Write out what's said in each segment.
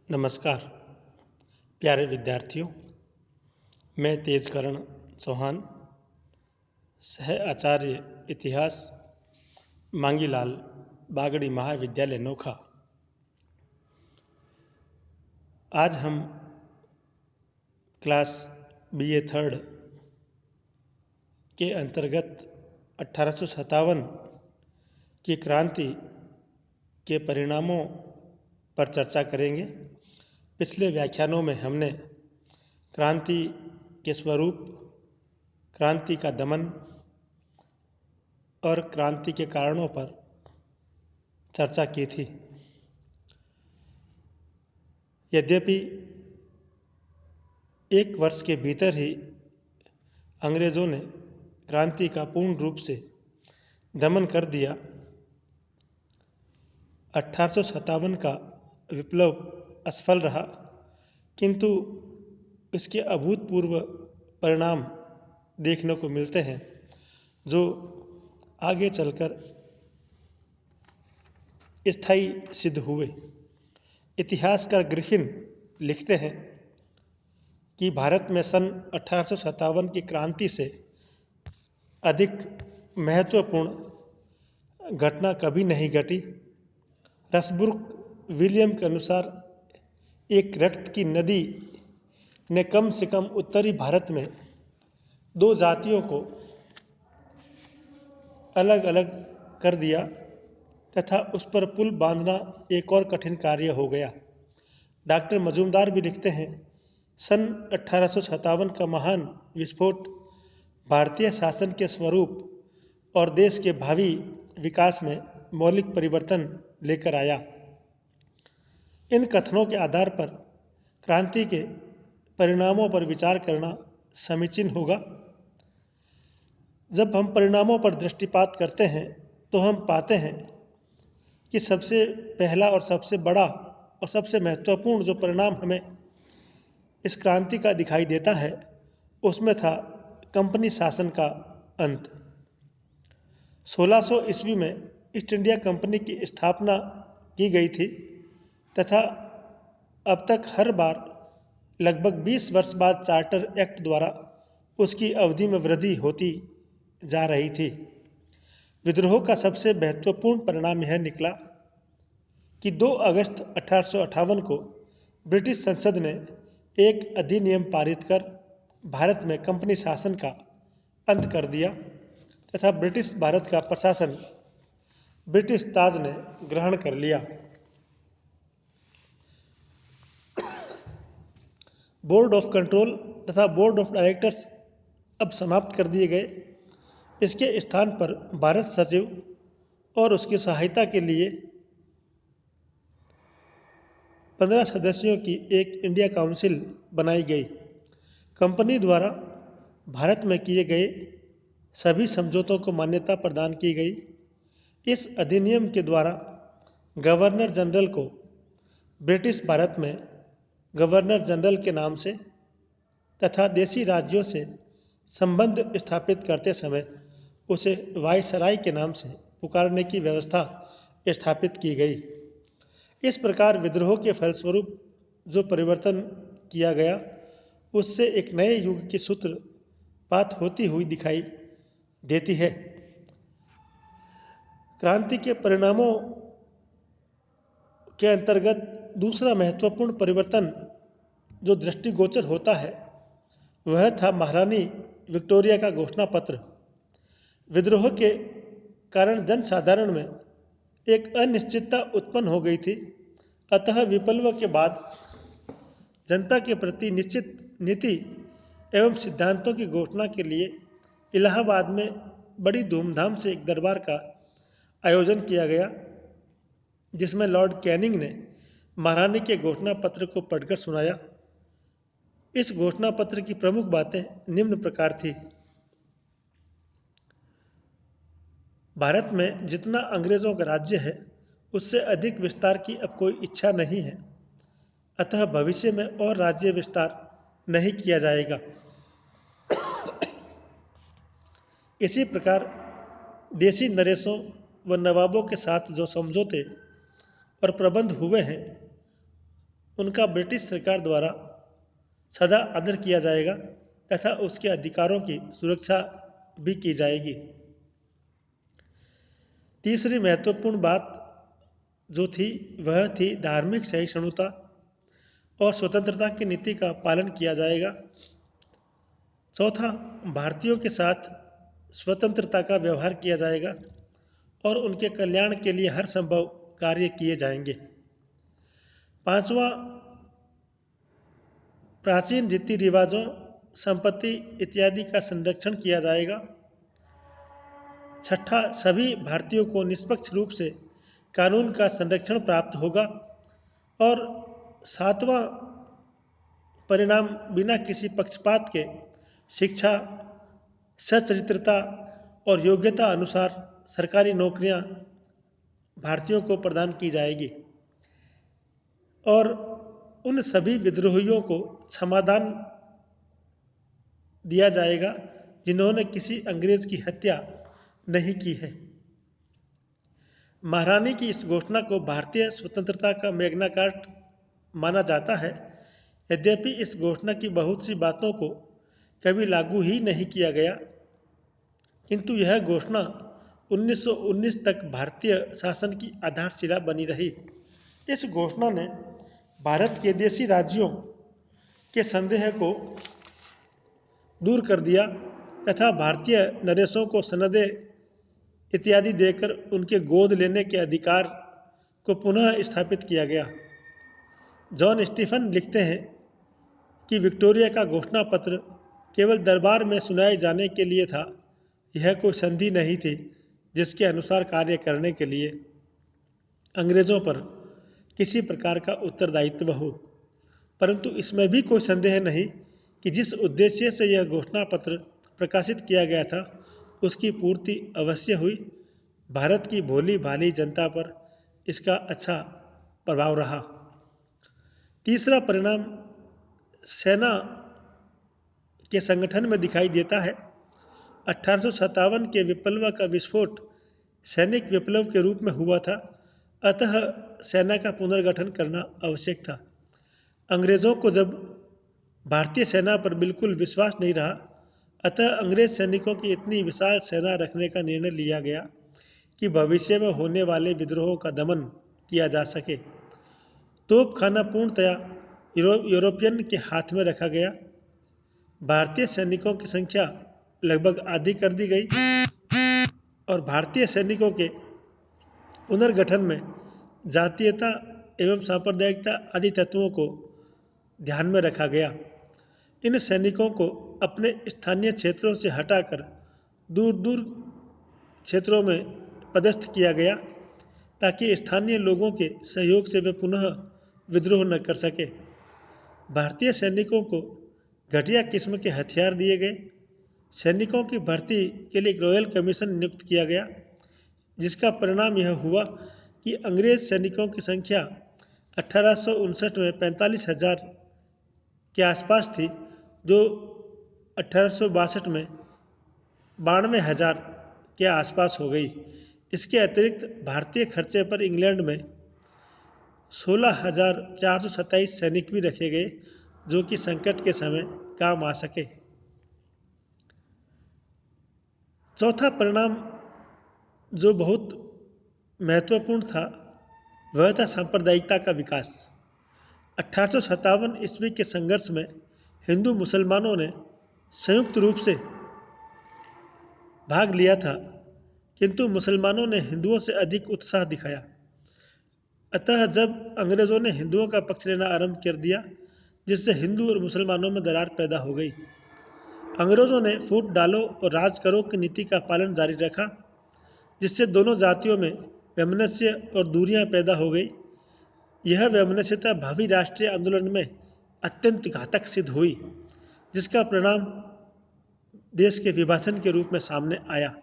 नमस्कार प्यारे विद्यार्थियों। मैं तेजकरण चौहान, सह आचार्य इतिहास, मांगीलाल बागड़ी महाविद्यालय नोखा। आज हम क्लास बीए थर्ड के अंतर्गत 1857 की क्रांति के परिणामों पर चर्चा करेंगे। पिछले व्याख्यानों में हमने क्रांति के स्वरूप, क्रांति का दमन और क्रांति के कारणों पर चर्चा की थी। यद्यपि एक वर्ष के भीतर ही अंग्रेजों ने क्रांति का पूर्ण रूप से दमन कर दिया, 1857 का विप्लव असफल रहा, किंतु इसके अभूतपूर्व परिणाम देखने को मिलते हैं जो आगे चलकर स्थायी सिद्ध हुए। इतिहासकार ग्रिफिन लिखते हैं कि भारत में सन 1857 की क्रांति से अधिक महत्वपूर्ण घटना कभी नहीं घटी। रसब्रुक विलियम के अनुसार एक रक्त की नदी ने कम से कम उत्तरी भारत में दो जातियों को अलग अलग कर दिया तथा उस पर पुल बांधना एक और कठिन कार्य हो गया। डॉक्टर मजूमदार भी लिखते हैं, सन 1857 का महान विस्फोट भारतीय शासन के स्वरूप और देश के भावी विकास में मौलिक परिवर्तन लेकर आया। इन कथनों के आधार पर क्रांति के परिणामों पर विचार करना समीचीन होगा। जब हम परिणामों पर दृष्टिपात करते हैं तो हम पाते हैं कि सबसे पहला और सबसे बड़ा और सबसे महत्वपूर्ण जो परिणाम हमें इस क्रांति का दिखाई देता है उसमें था कंपनी शासन का अंत। 1600 ईस्वी में ईस्ट इंडिया कंपनी की स्थापना की गई थी तथा अब तक हर बार लगभग 20 वर्ष बाद चार्टर एक्ट द्वारा उसकी अवधि में वृद्धि होती जा रही थी। विद्रोह का सबसे महत्वपूर्ण परिणाम यह निकला कि 2 अगस्त 1858 को ब्रिटिश संसद ने एक अधिनियम पारित कर भारत में कंपनी शासन का अंत कर दिया तथा ब्रिटिश भारत का प्रशासन ब्रिटिश ताज ने ग्रहण कर लिया। बोर्ड ऑफ कंट्रोल तथा बोर्ड ऑफ डायरेक्टर्स अब समाप्त कर दिए गए। इसके स्थान पर भारत सचिव और उसकी सहायता के लिए 15 सदस्यों की एक इंडिया काउंसिल बनाई गई। कंपनी द्वारा भारत में किए गए सभी समझौतों को मान्यता प्रदान की गई। इस अधिनियम के द्वारा गवर्नर जनरल को ब्रिटिश भारत में गवर्नर जनरल के नाम से तथा देशी राज्यों से संबंध स्थापित करते समय उसे वायसराय के नाम से पुकारने की व्यवस्था स्थापित की गई। इस प्रकार विद्रोह के फलस्वरूप जो परिवर्तन किया गया उससे एक नए युग की सूत्रपात होती हुई दिखाई देती है। क्रांति के परिणामों के अंतर्गत दूसरा महत्वपूर्ण परिवर्तन जो दृष्टिगोचर होता है वह था महारानी विक्टोरिया का घोषणा पत्र। विद्रोह के कारण जनसाधारण में एक अनिश्चितता उत्पन्न हो गई थी, अतः विप्लव के बाद जनता के प्रति निश्चित नीति एवं सिद्धांतों की घोषणा के लिए इलाहाबाद में बड़ी धूमधाम से एक दरबार का आयोजन किया गया, जिसमें लॉर्ड कैनिंग ने महारानी के घोषणा पत्र को पढ़कर सुनाया। इस घोषणा पत्र की प्रमुख बातें निम्न प्रकार थी। भारत में जितना अंग्रेजों का राज्य है उससे अधिक विस्तार की अब कोई इच्छा नहीं है, अतः भविष्य में और राज्य विस्तार नहीं किया जाएगा। इसी प्रकार देशी नरेशों व नवाबों के साथ जो समझौते और प्रबंध हुए हैं उनका ब्रिटिश सरकार द्वारा सदा आदर किया जाएगा तथा उसके अधिकारों की सुरक्षा भी की जाएगी। तीसरी महत्वपूर्ण बात जो थी वह थी धार्मिक सहिष्णुता और स्वतंत्रता की नीति का पालन किया जाएगा। चौथा, भारतीयों के साथ स्वतंत्रता का व्यवहार किया जाएगा और उनके कल्याण के लिए हर संभव कार्य किए जाएंगे। पांचवा, प्राचीन रीति रिवाजों, संपत्ति इत्यादि का संरक्षण किया जाएगा। छठा, सभी भारतीयों को निष्पक्ष रूप से कानून का संरक्षण प्राप्त होगा। और सातवां परिणाम, बिना किसी पक्षपात के शिक्षा, सच्चरित्रता और योग्यता अनुसार सरकारी नौकरियां भारतीयों को प्रदान की जाएगी और उन सभी विद्रोहियों को क्षमादान दिया जाएगा जिन्होंने किसी अंग्रेज की हत्या नहीं की है। महारानी की इस घोषणा को भारतीय स्वतंत्रता का मैग्ना कार्टा माना जाता है। यद्यपि इस घोषणा की बहुत सी बातों को कभी लागू ही नहीं किया गया, किंतु यह घोषणा 1919 तक भारतीय शासन की आधारशिला बनी रही। इस घोषणा ने भारत के देशी राज्यों के संदेह को दूर कर दिया तथा भारतीय नरेशों को सनदें इत्यादि देकर उनके गोद लेने के अधिकार को पुनः स्थापित किया गया। जॉन स्टीफन लिखते हैं कि विक्टोरिया का घोषणा पत्र केवल दरबार में सुनाए जाने के लिए था। यह कोई संधि नहीं थी जिसके अनुसार कार्य करने के लिए अंग्रेजों पर किसी प्रकार का उत्तरदायित्व हो। परंतु इसमें भी कोई संदेह नहीं कि जिस उद्देश्य से यह घोषणा पत्र प्रकाशित किया गया था उसकी पूर्ति अवश्य हुई। भारत की भोली भाली जनता पर इसका अच्छा प्रभाव रहा। तीसरा परिणाम सेना के संगठन में दिखाई देता है। 1857 के विप्लव का विस्फोट सैनिक विप्लव के रूप में हुआ था, अतः सेना का पुनर्गठन करना आवश्यक था। अंग्रेजों को जब भारतीय सेना पर बिल्कुल विश्वास नहीं रहा, अतः अंग्रेज सैनिकों की इतनी विशाल सेना रखने का निर्णय लिया गया कि भविष्य में होने वाले विद्रोहों का दमन किया जा सके। तोपखाना पूर्णतया यूरोपियन के हाथ में रखा गया। भारतीय सैनिकों की संख्या लगभग आधी कर दी गई और भारतीय सैनिकों के पुनर्गठन में जातीयता एवं सांप्रदायिकता आदि तत्वों को ध्यान में रखा गया। इन सैनिकों को अपने स्थानीय क्षेत्रों से हटाकर दूर दूर क्षेत्रों में पदस्थ किया गया ताकि स्थानीय लोगों के सहयोग से वे पुनः विद्रोह न कर सके। भारतीय सैनिकों को घटिया किस्म के हथियार दिए गए। सैनिकों की भर्ती के लिए एक रॉयल कमीशन नियुक्त किया गया, जिसका परिणाम यह हुआ कि अंग्रेज सैनिकों की संख्या 1859 में 45,000 के आसपास थी, जो 1862 में 92,000 के आसपास हो गई। इसके अतिरिक्त भारतीय खर्चे पर इंग्लैंड में 16,427 सैनिक भी रखे गए, जो कि संकट के समय काम आ सके। चौथा परिणाम जो बहुत महत्वपूर्ण था वह था सांप्रदायिकता का विकास। 1857 ईस्वी के संघर्ष में हिंदू मुसलमानों ने संयुक्त रूप से भाग लिया था, किंतु मुसलमानों ने हिंदुओं से अधिक उत्साह दिखाया। अतः जब अंग्रेजों ने हिंदुओं का पक्ष लेना आरंभ कर दिया, जिससे हिंदू और मुसलमानों में दरार पैदा हो गई। अंग्रेजों ने फूट डालो और राज करो की नीति का पालन जारी रखा, जिससे दोनों जातियों में वैमनस्य और दूरियां पैदा हो गई। यह वैमनस्यता भावी राष्ट्रीय आंदोलन में अत्यंत घातक सिद्ध हुई, जिसका परिणाम देश के विभाजन के रूप में सामने आया।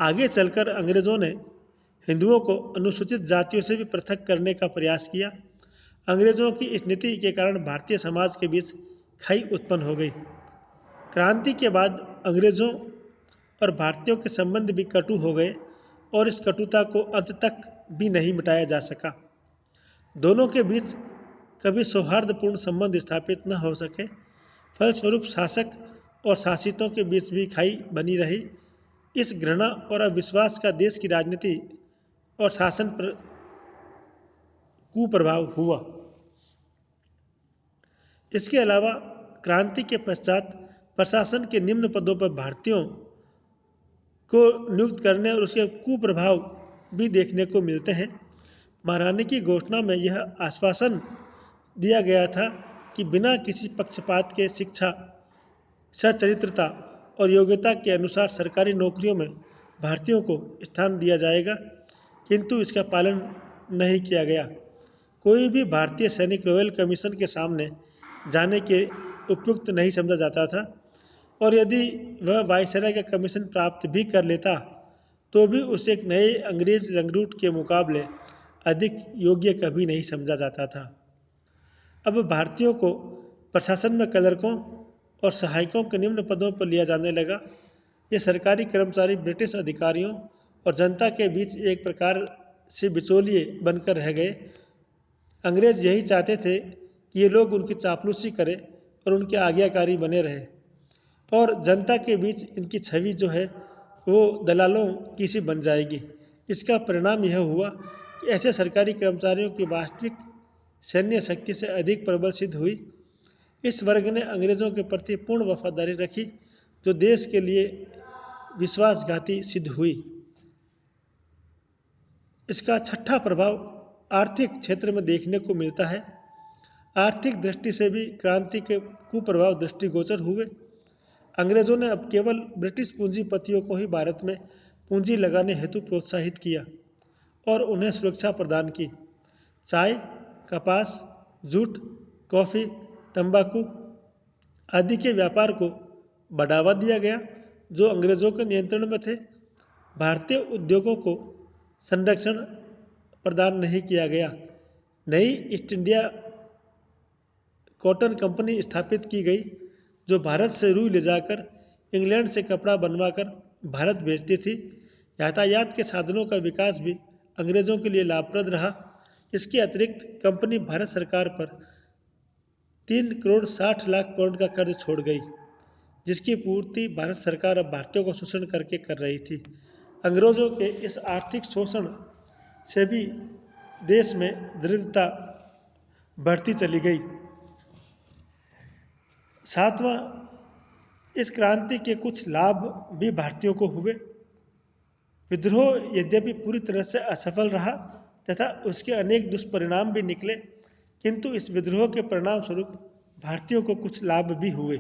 आगे चलकर अंग्रेजों ने हिंदुओं को अनुसूचित जातियों से भी पृथक करने का प्रयास किया। अंग्रेजों की इस नीति के कारण भारतीय समाज के बीच खाई उत्पन्न हो गई। क्रांति के बाद अंग्रेजों और भारतीयों के संबंध भी कटु हो गए और इस कटुता को अंत तक भी नहीं मिटाया जा सका। दोनों के बीच कभी सौहार्दपूर्ण संबंध स्थापित न हो सके। फलस्वरूप शासक और शासितों के बीच भी खाई बनी रही। इस घृणा और अविश्वास का देश की राजनीति और शासन पर कुप्रभाव हुआ। इसके अलावा क्रांति के पश्चात प्रशासन के निम्न पदों पर भारतीयों को नियुक्त करने और उसके कुप्रभाव भी देखने को मिलते हैं। महारानी की घोषणा में यह आश्वासन दिया गया था कि बिना किसी पक्षपात के शिक्षा, सच्चरित्रता और योग्यता के अनुसार सरकारी नौकरियों में भारतीयों को स्थान दिया जाएगा, किंतु इसका पालन नहीं किया गया। कोई भी भारतीय सैनिक रॉयल कमीशन के सामने जाने के उपयुक्त नहीं समझा जाता था, और यदि वह वायसराय का कमीशन प्राप्त भी कर लेता तो भी उसे एक नए अंग्रेज लंगरूट के मुकाबले अधिक योग्य कभी नहीं समझा जाता था। अब भारतीयों को प्रशासन में क्लर्कों और सहायकों के निम्न पदों पर लिया जाने लगा। ये सरकारी कर्मचारी ब्रिटिश अधिकारियों और जनता के बीच एक प्रकार से बिचौलिए बनकर रह गए। अंग्रेज यही चाहते थे कि ये लोग उनकी चापलूसी करें और उनके आज्ञाकारी बने रहे, और जनता के बीच इनकी छवि जो है वो दलालों की सी बन जाएगी। इसका परिणाम यह हुआ कि ऐसे सरकारी कर्मचारियों की वास्तविक सैन्य शक्ति से अधिक प्रबल सिद्ध हुई। इस वर्ग ने अंग्रेजों के प्रति पूर्ण वफादारी रखी, जो देश के लिए विश्वासघाती सिद्ध हुई। इसका छठा प्रभाव आर्थिक क्षेत्र में देखने को मिलता है। आर्थिक दृष्टि से भी क्रांति के कुप्रभाव दृष्टिगोचर हुए। अंग्रेजों ने अब केवल ब्रिटिश पूंजीपतियों को ही भारत में पूंजी लगाने हेतु प्रोत्साहित किया और उन्हें सुरक्षा प्रदान की। चाय, कपास, जूट, कॉफ़ी, तंबाकू आदि के व्यापार को बढ़ावा दिया गया, जो अंग्रेजों के नियंत्रण में थे। भारतीय उद्योगों को संरक्षण प्रदान नहीं किया गया। नई ईस्ट इंडिया कॉटन कंपनी स्थापित की गई, जो भारत से रुई ले जाकर इंग्लैंड से कपड़ा बनवाकर भारत भेजती थी। यातायात के साधनों का विकास भी अंग्रेजों के लिए लाभप्रद रहा। इसके अतिरिक्त कंपनी भारत सरकार पर 3 करोड़ 60 लाख पाउंड का कर्ज छोड़ गई, जिसकी पूर्ति भारत सरकार अब भारतीयों को शोषण करके कर रही थी। अंग्रेजों के इस आर्थिक शोषण से भी देश में दरिद्रता बढ़ती चली गई। सातवां, इस क्रांति के कुछ लाभ भी भारतीयों को हुए। विद्रोह यद्यपि पूरी तरह से असफल रहा तथा उसके अनेक दुष्परिणाम भी निकले, किंतु इस विद्रोह के परिणाम स्वरूप भारतीयों को कुछ लाभ भी हुए।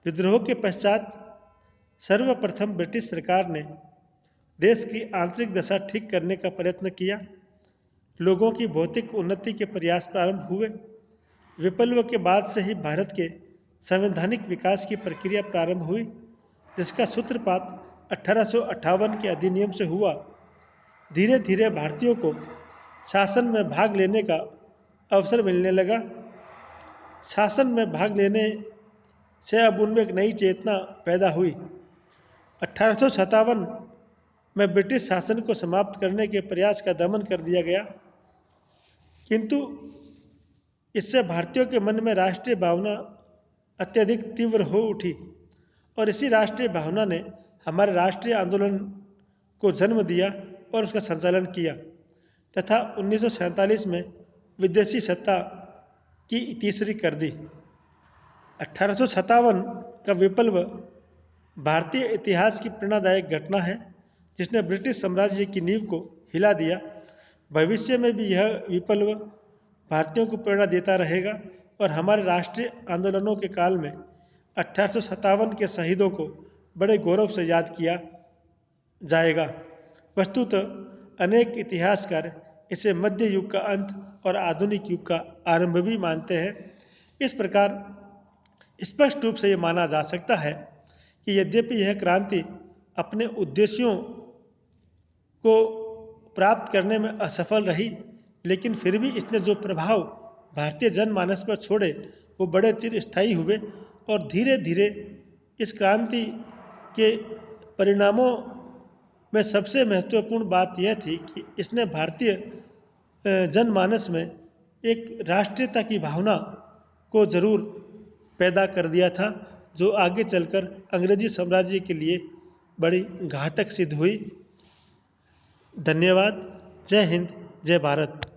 विद्रोह के पश्चात सर्वप्रथम ब्रिटिश सरकार ने देश की आंतरिक दशा ठीक करने का प्रयत्न किया। लोगों की भौतिक उन्नति के प्रयास प्रारंभ हुए। विप्लव के बाद से ही भारत के संवैधानिक विकास की प्रक्रिया प्रारंभ हुई, जिसका सूत्रपात 1858 के अधिनियम से हुआ। धीरे धीरे भारतीयों को शासन में भाग लेने का अवसर मिलने लगा। शासन में भाग लेने से अब उनमें एक नई चेतना पैदा हुई। 1857 में ब्रिटिश शासन को समाप्त करने के प्रयास का दमन कर दिया गया, किंतु इससे भारतीयों के मन में राष्ट्रीय भावना अत्यधिक तीव्र हो उठी, और इसी राष्ट्रीय भावना ने हमारे राष्ट्रीय आंदोलन को जन्म दिया और उसका संचालन किया, तथा 1947 में विदेशी सत्ता की तीसरी कर दी। 1857 का विप्लव भारतीय इतिहास की प्रेरणादायक घटना है, जिसने ब्रिटिश साम्राज्य की नींव को हिला दिया। भविष्य में भी यह विप्लव भारतीयों को प्रेरणा देता रहेगा, और हमारे राष्ट्रीय आंदोलनों के काल में 1857 के शहीदों को बड़े गौरव से याद किया जाएगा। वस्तुतः अनेक इतिहासकार इसे मध्य युग का अंत और आधुनिक युग का आरंभ भी मानते हैं। इस प्रकार स्पष्ट रूप से ये माना जा सकता है कि यद्यपि यह क्रांति अपने उद्देश्यों को प्राप्त करने में असफल रही, लेकिन फिर भी इसने जो प्रभाव भारतीय जनमानस पर छोड़े वो बड़े चिरस्थायी हुए, और धीरे धीरे इस क्रांति के परिणामों में सबसे महत्वपूर्ण बात यह थी कि इसने भारतीय जनमानस में एक राष्ट्रीयता की भावना को जरूर पैदा कर दिया था, जो आगे चलकर अंग्रेजी साम्राज्य के लिए बड़ी घातक सिद्ध हुई। धन्यवाद। जय हिंद, जय भारत।